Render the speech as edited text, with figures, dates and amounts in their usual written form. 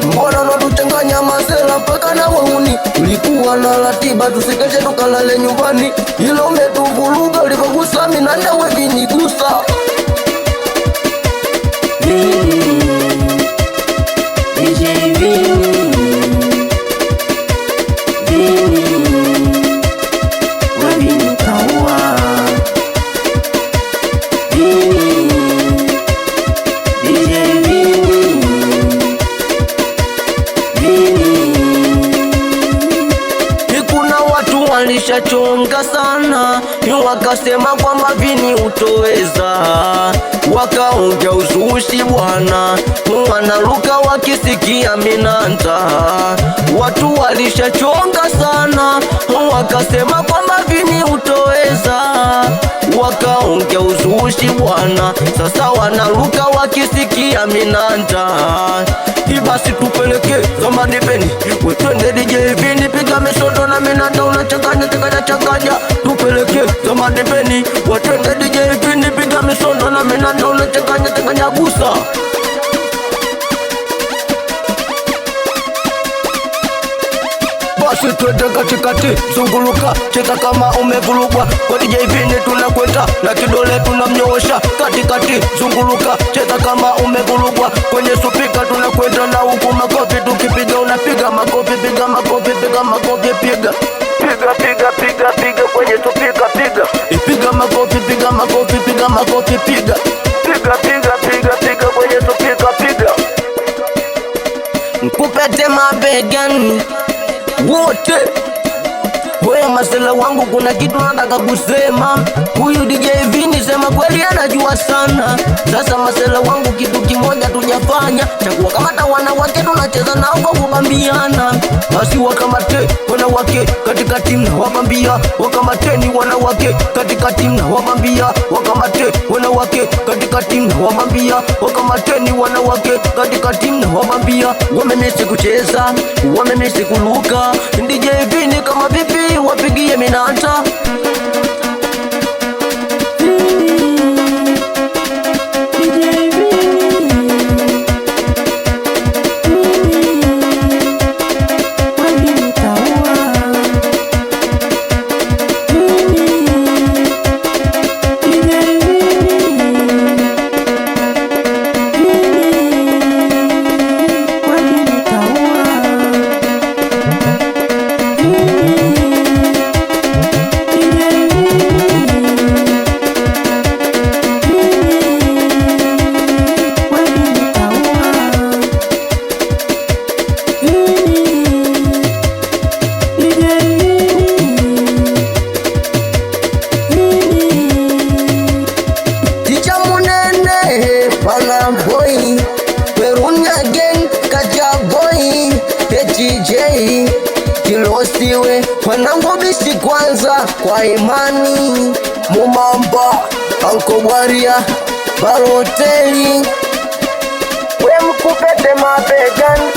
mbona unatuchanganya masela mpaka na wauni? Tulikuwa na ratiba tusikeshe tukalale nyumbani, ilo umetuvuruga ulivyogusa mimi na nawe vinigusa. Walishachonga sana, wakasema kwamba Vini utoweza, wakaongea uzushi bwana, wanaruka wakisikia minanta. Watu walishachonga sana, wakasema kwamba Vini utoweza, wakaongea uzushi bwana, sasa wanaruka wakisikia minanta. Ibasi tupeleke zamani Beni, wetwende DJ Vini piga misoto na minanta unachanganya changanya. Tupeleke zamani Beni, wetwende DJ Vini piga misoto na minanta unachanganya changanya gusa. Basi twende katikati, zunguluka, cheza kama umevurugwa. Kwa DJ Vini tunakwenda na kidole tunamnyoosha. Katikati, zunguluka, cheza kama umevurugwa. Kwenye supika tunakwenda na huku makofi tukipiga unapiga makofi, piga makofi, piga makofi, piga. Piga, piga, piga, piga kwenye supika, piga. Piga makofi, piga makofi, piga makofi, piga. Piga, piga, piga, piga kwenye supika, piga. Mkupete mabegani wote. Wewe masela wangu kuna kitu nataka kusema. Huyu DJ Vini sema kweli anajua sana. Sasa masela wangu kitu kimoja tujafanya, chakuwa kamata wanawake tunacheza nao kwa kubambiana. Basi wakamate wanawake katika timu na wabambia, wakamateni wanawake katika timu na wabambia, wakamate wanawake katika timu na wabambia, wakamateni wanawake katika timu na wabambia. Wamemisi kucheza, wamemisi kuluka. DJ Vini kama vipi wapigie minanta. Boy, Perunya gang, Kaja boy, DJ Kilosiwe, wanangu bisi kwanza kwa imani. Mumamba, Anko Waria, Baroteli, we mkupete mabegani.